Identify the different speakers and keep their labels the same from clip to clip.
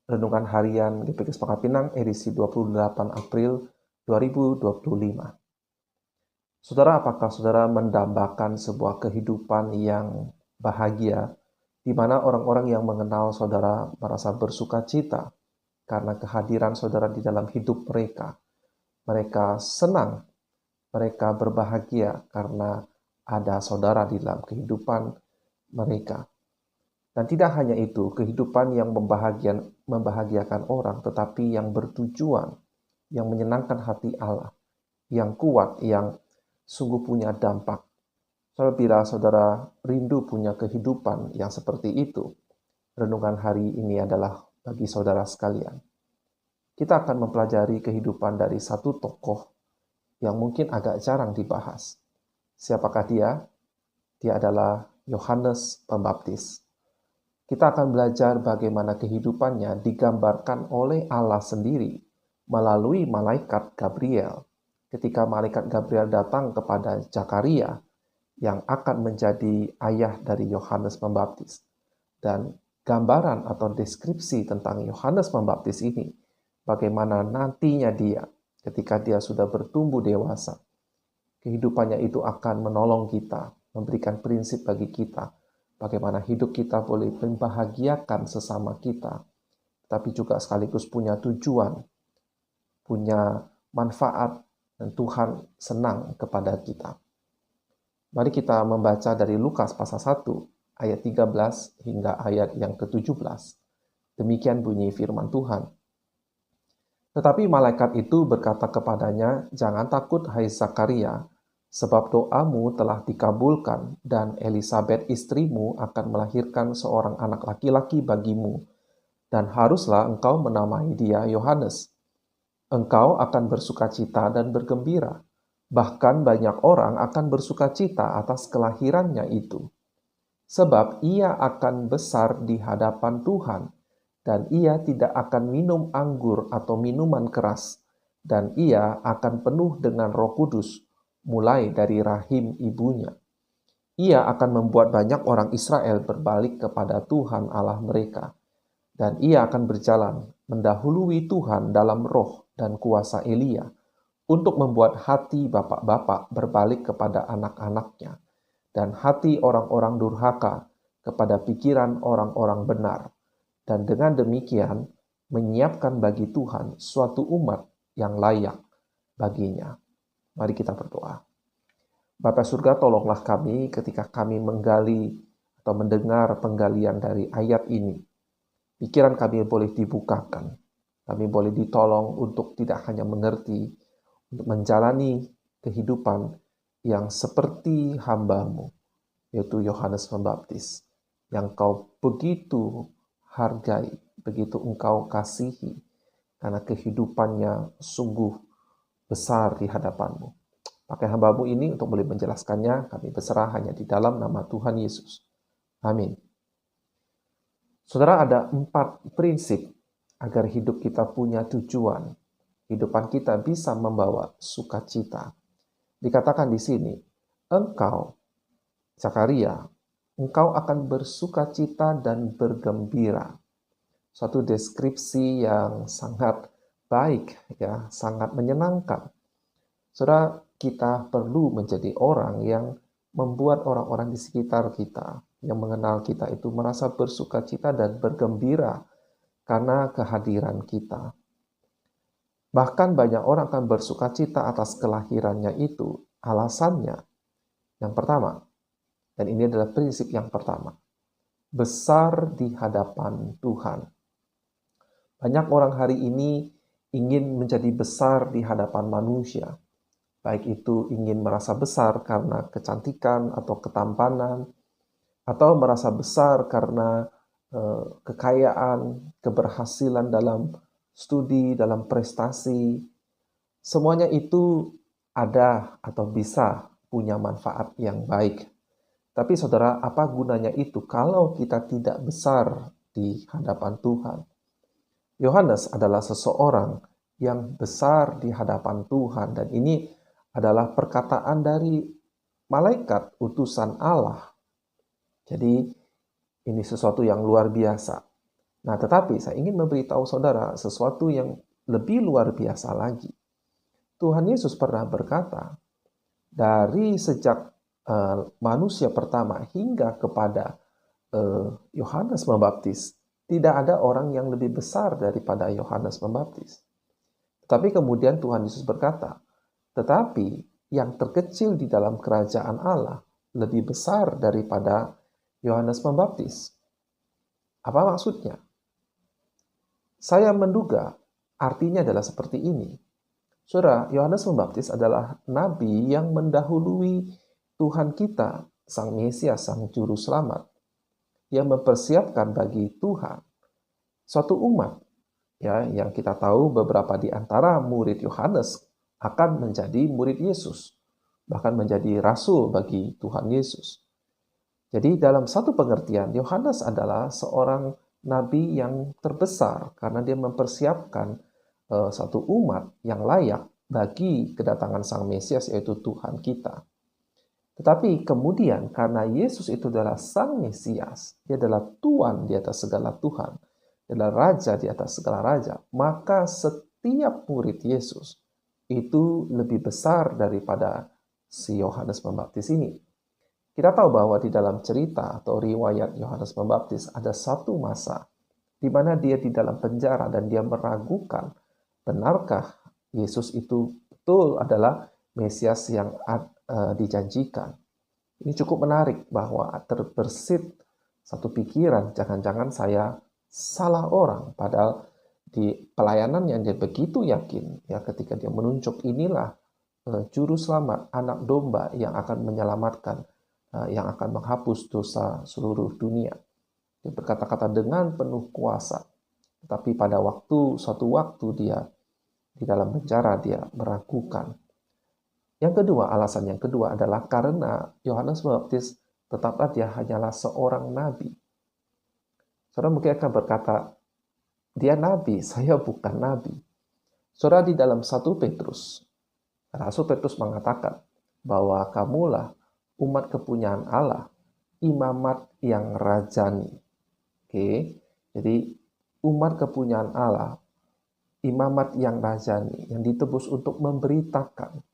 Speaker 1: Renungan Harian GPKS Pangkal Pinang edisi 28 April 2025. Saudara, apakah saudara mendambakan sebuah kehidupan yang bahagia, di mana orang-orang yang mengenal saudara merasa bersuka cita karena kehadiran saudara di dalam hidup mereka? Mereka senang, mereka berbahagia karena ada saudara di dalam kehidupan mereka. Dan tidak hanya itu, kehidupan yang membahagiakan orang, tetapi yang bertujuan, yang menyenangkan hati Allah, yang kuat, yang sungguh punya dampak. Saudara, bila saudara rindu punya kehidupan yang seperti itu, renungan hari ini adalah bagi saudara sekalian. Kita akan mempelajari kehidupan dari satu tokoh yang mungkin agak jarang dibahas. Siapakah dia? Dia adalah Yohanes Pembaptis. Kita akan belajar bagaimana kehidupannya digambarkan oleh Allah sendiri melalui malaikat Gabriel. Ketika malaikat Gabriel datang kepada Zakaria yang akan menjadi ayah dari Yohanes Pembaptis. Dan gambaran atau deskripsi tentang Yohanes Pembaptis ini, bagaimana nantinya dia ketika dia sudah bertumbuh dewasa, kehidupannya itu akan menolong kita, memberikan prinsip bagi kita, bagaimana hidup kita boleh membahagiakan sesama kita, tapi juga sekaligus punya tujuan, punya manfaat, dan Tuhan senang kepada kita. Mari kita membaca dari Lukas pasal 1, ayat 13 hingga ayat yang ke-17. Demikian bunyi firman Tuhan. Tetapi malaikat itu berkata kepadanya, "Jangan takut, hai Zakaria, sebab doamu telah dikabulkan, dan Elisabet istrimu akan melahirkan seorang anak laki-laki bagimu, dan haruslah engkau menamai dia Yohanes. Engkau akan bersukacita dan bergembira, bahkan banyak orang akan bersukacita atas kelahirannya itu. Sebab ia akan besar di hadapan Tuhan, dan ia tidak akan minum anggur atau minuman keras, dan ia akan penuh dengan Roh Kudus, mulai dari rahim ibunya. Ia akan membuat banyak orang Israel berbalik kepada Tuhan Allah mereka, dan ia akan berjalan mendahului Tuhan dalam roh dan kuasa Elia, untuk membuat hati bapak-bapak berbalik kepada anak-anaknya, dan hati orang-orang durhaka kepada pikiran orang-orang benar, dan dengan demikian menyiapkan bagi Tuhan suatu umat yang layak baginya." Mari kita berdoa. Bapa surga, tolonglah kami ketika kami menggali atau mendengar penggalian dari ayat ini. Pikiran kami boleh dibukakan. Kami boleh ditolong untuk tidak hanya mengerti, untuk menjalani kehidupan yang seperti hamba-Mu, yaitu Yohanes Pembaptis, yang Kau begitu hargai, begitu Engkau kasihi, karena kehidupannya sungguh besar di hadapan-Mu. Pakai hamba-Mu ini untuk boleh menjelaskannya, kami berserah hanya di dalam nama Tuhan Yesus. Amin. Saudara, ada 4 prinsip agar hidup kita punya tujuan. Kehidupan kita bisa membawa sukacita. Dikatakan di sini, engkau, Zakaria, engkau akan bersukacita dan bergembira. Suatu deskripsi yang sangat baik, ya, sangat menyenangkan. Saudara, kita perlu menjadi orang yang membuat orang-orang di sekitar kita, yang mengenal kita itu merasa bersukacita dan bergembira karena kehadiran kita. Bahkan banyak orang akan bersukacita atas kelahirannya itu. Alasannya, yang pertama, dan ini adalah prinsip yang pertama, besar di hadapan Tuhan. Banyak orang hari ini ingin menjadi besar di hadapan manusia. Baik itu ingin merasa besar karena kecantikan atau ketampanan, atau merasa besar karena kekayaan, keberhasilan dalam studi, dalam prestasi. Semuanya itu ada atau bisa punya manfaat yang baik. Tapi saudara, apa gunanya itu kalau kita tidak besar di hadapan Tuhan? Yohanes adalah seseorang yang besar di hadapan Tuhan, dan ini adalah perkataan dari malaikat utusan Allah. Jadi ini sesuatu yang luar biasa. Nah, tetapi saya ingin memberitahu saudara sesuatu yang lebih luar biasa lagi. Tuhan Yesus pernah berkata, dari sejak manusia pertama hingga kepada Yohanes Pembaptis, tidak ada orang yang lebih besar daripada Yohanes Pembaptis. Tetapi kemudian Tuhan Yesus berkata, tetapi yang terkecil di dalam kerajaan Allah lebih besar daripada Yohanes Pembaptis. Apa maksudnya? Saya menduga artinya adalah seperti ini. Saudara, Yohanes Pembaptis adalah nabi yang mendahului Tuhan kita, Sang Mesias, Sang Juru Selamat, yang mempersiapkan bagi Tuhan suatu umat, ya, yang kita tahu beberapa di antara murid Yohanes akan menjadi murid Yesus, bahkan menjadi rasul bagi Tuhan Yesus. Jadi dalam satu pengertian, Yohanes adalah seorang nabi yang terbesar karena dia mempersiapkan satu umat yang layak bagi kedatangan Sang Mesias, yaitu Tuhan kita. Tetapi kemudian karena Yesus itu adalah Sang Mesias, dia adalah Tuhan di atas segala Tuhan, dia adalah Raja di atas segala Raja, maka setiap murid Yesus itu lebih besar daripada si Yohanes Pembaptis ini. Kita tahu bahwa di dalam cerita atau riwayat Yohanes Pembaptis ada satu masa di mana dia di dalam penjara dan dia meragukan benarkah Yesus itu betul adalah Mesias yang dijanjikan. Ini cukup menarik bahwa terbersit satu pikiran, jangan-jangan saya salah orang, padahal di pelayanan yang dia begitu yakin, ya, ketika dia menunjuk inilah juru selamat, anak domba yang akan menyelamatkan, yang akan menghapus dosa seluruh dunia. Dia berkata-kata dengan penuh kuasa. Tetapi pada suatu waktu dia di dalam penjara, dia meragukan. Alasan yang kedua adalah karena Yohanes Pembaptis tetaplah dia hanyalah seorang nabi. Saudara mungkin akan berkata, dia nabi, saya bukan nabi. Saudara, di dalam 1 Petrus, Rasul Petrus mengatakan bahwa kamulah umat kepunyaan Allah, imamat yang rajani. Oke, jadi umat kepunyaan Allah, imamat yang rajani, yang ditebus untuk memberitakan.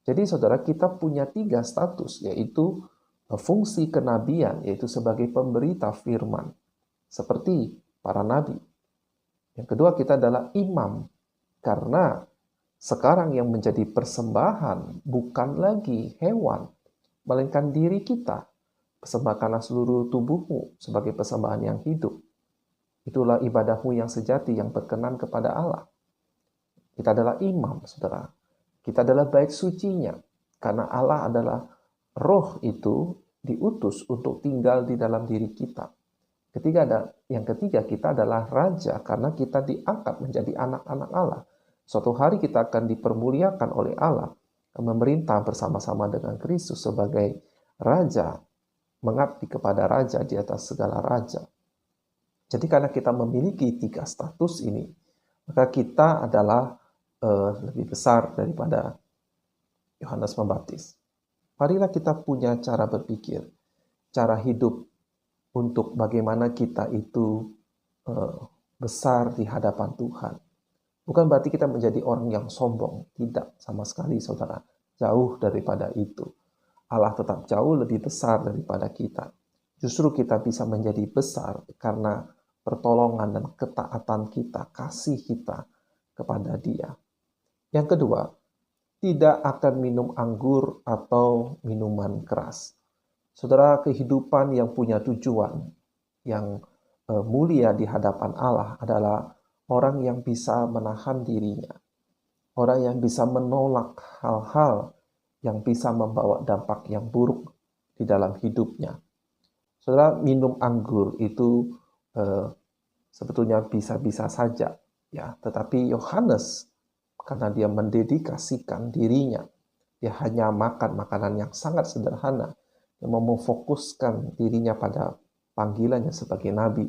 Speaker 1: Jadi saudara, kita punya 3 status, yaitu fungsi kenabian, yaitu sebagai pemberita firman, seperti para nabi. Yang kedua, kita adalah imam, karena sekarang yang menjadi persembahan bukan lagi hewan, melainkan diri kita. Persembahkanlah seluruh tubuhmu sebagai persembahan yang hidup. Itulah ibadahmu yang sejati, yang berkenan kepada Allah. Kita adalah imam, saudara. Kita adalah bait sucinya, karena Allah adalah roh itu diutus untuk tinggal di dalam diri kita. Yang ketiga, kita adalah raja, karena kita diangkat menjadi anak-anak Allah. Suatu hari kita akan dipermuliakan oleh Allah, memerintah bersama-sama dengan Kristus sebagai raja, mengabdi kepada raja di atas segala raja. Jadi karena kita memiliki 3 status ini, maka kita adalah lebih besar daripada Yohanes Pembaptis. Marilah kita punya cara berpikir, cara hidup untuk bagaimana kita itu besar di hadapan Tuhan. Bukan berarti kita menjadi orang yang sombong. Tidak, sama sekali saudara. Jauh daripada itu. Allah tetap jauh lebih besar daripada kita. Justru kita bisa menjadi besar karena pertolongan dan ketaatan kita, kasih kita kepada Dia. Yang kedua, tidak akan minum anggur atau minuman keras. Saudara, kehidupan yang punya tujuan, yang mulia di hadapan Allah adalah orang yang bisa menahan dirinya. Orang yang bisa menolak hal-hal yang bisa membawa dampak yang buruk di dalam hidupnya. Saudara, minum anggur itu sebetulnya bisa-bisa saja, ya. Tetapi Yohanes, karena dia mendedikasikan dirinya, dia hanya makan makanan yang sangat sederhana, yang memfokuskan dirinya pada panggilannya sebagai nabi.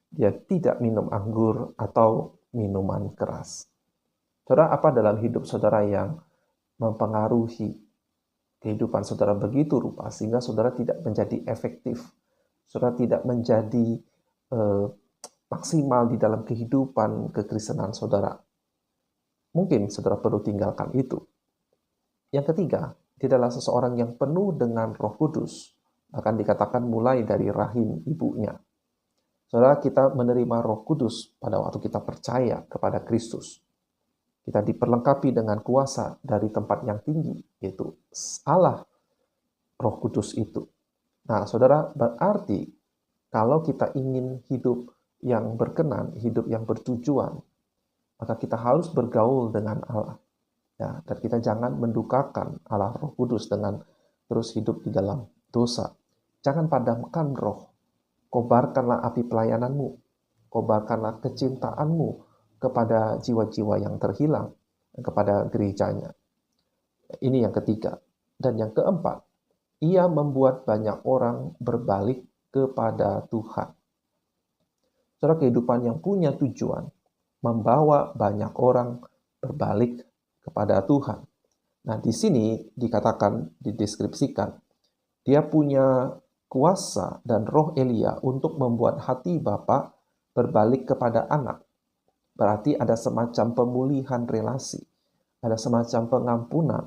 Speaker 1: Dia tidak minum anggur atau minuman keras. Saudara, apa dalam hidup saudara yang mempengaruhi kehidupan saudara begitu rupa sehingga saudara tidak menjadi efektif, saudara tidak menjadi maksimal di dalam kehidupan kekristenan saudara, mungkin saudara perlu tinggalkan itu. Yang ketiga, dia adalah seseorang yang penuh dengan Roh Kudus, bahkan dikatakan mulai dari rahim ibunya. Saudara, kita menerima Roh Kudus pada waktu kita percaya kepada Kristus. Kita diperlengkapi dengan kuasa dari tempat yang tinggi, yaitu Allah Roh Kudus itu. Nah, saudara, berarti kalau kita ingin hidup yang berkenan, hidup yang bertujuan, maka kita harus bergaul dengan Allah. Ya, dan kita jangan mendukakan Allah Roh Kudus dengan terus hidup di dalam dosa. Jangan padamkan roh. Kobarkanlah api pelayananmu. Kobarkanlah kecintaanmu kepada jiwa-jiwa yang terhilang, kepada gerejanya. Ini yang ketiga. Dan yang keempat, ia membuat banyak orang berbalik kepada Tuhan. Saudara, kehidupan yang punya tujuan membawa banyak orang berbalik kepada Tuhan. Nah, di sini dikatakan, dideskripsikan, dia punya kuasa dan roh Elia untuk membuat hati bapa berbalik kepada anak. Berarti ada semacam pemulihan relasi, ada semacam pengampunan,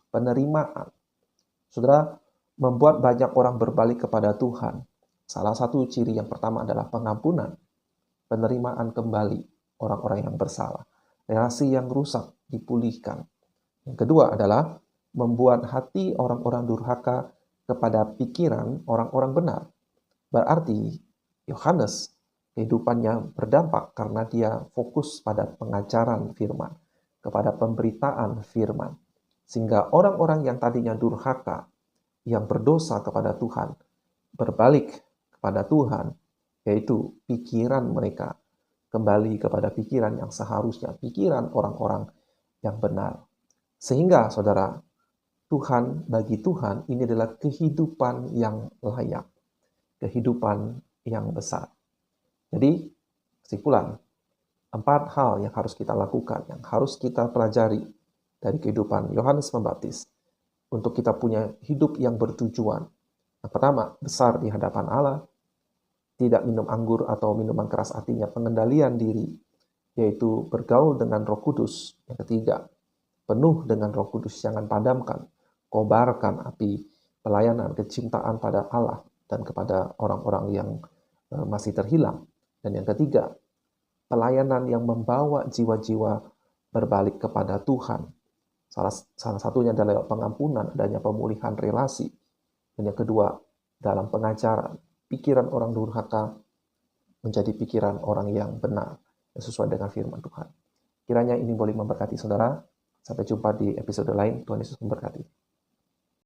Speaker 1: penerimaan. Saudara, membuat banyak orang berbalik kepada Tuhan. Salah satu ciri yang pertama adalah pengampunan, penerimaan kembali orang-orang yang bersalah. Relasi yang rusak dipulihkan. Yang kedua adalah membuat hati orang-orang durhaka kepada pikiran orang-orang benar. Berarti Yohanes kehidupannya berdampak karena dia fokus pada pengajaran firman, kepada pemberitaan firman. Sehingga orang-orang yang tadinya durhaka, yang berdosa kepada Tuhan, berbalik kepada Tuhan, yaitu pikiran mereka kembali kepada pikiran yang seharusnya, pikiran orang-orang yang benar. Sehingga saudara, bagi Tuhan ini adalah kehidupan yang layak, kehidupan yang besar. Jadi kesimpulan, 4 hal yang harus kita lakukan, yang harus kita pelajari dari kehidupan Yohanes Pembaptis untuk kita punya hidup yang bertujuan. Yang pertama, besar di hadapan Allah, tidak minum anggur atau minuman keras, artinya pengendalian diri, yaitu bergaul dengan Roh Kudus. Yang ketiga, penuh dengan Roh Kudus, jangan padamkan, kobarkan api pelayanan, kecintaan pada Allah dan kepada orang-orang yang masih terhilang. Dan yang ketiga, pelayanan yang membawa jiwa-jiwa berbalik kepada Tuhan. Salah satunya adalah pengampunan, adanya pemulihan relasi. Dan yang kedua, dalam pengajaran, pikiran orang durhaka menjadi pikiran orang yang benar, yang sesuai dengan firman Tuhan. Kiranya ini boleh memberkati saudara. Sampai jumpa di episode lain. Tuhan Yesus memberkati.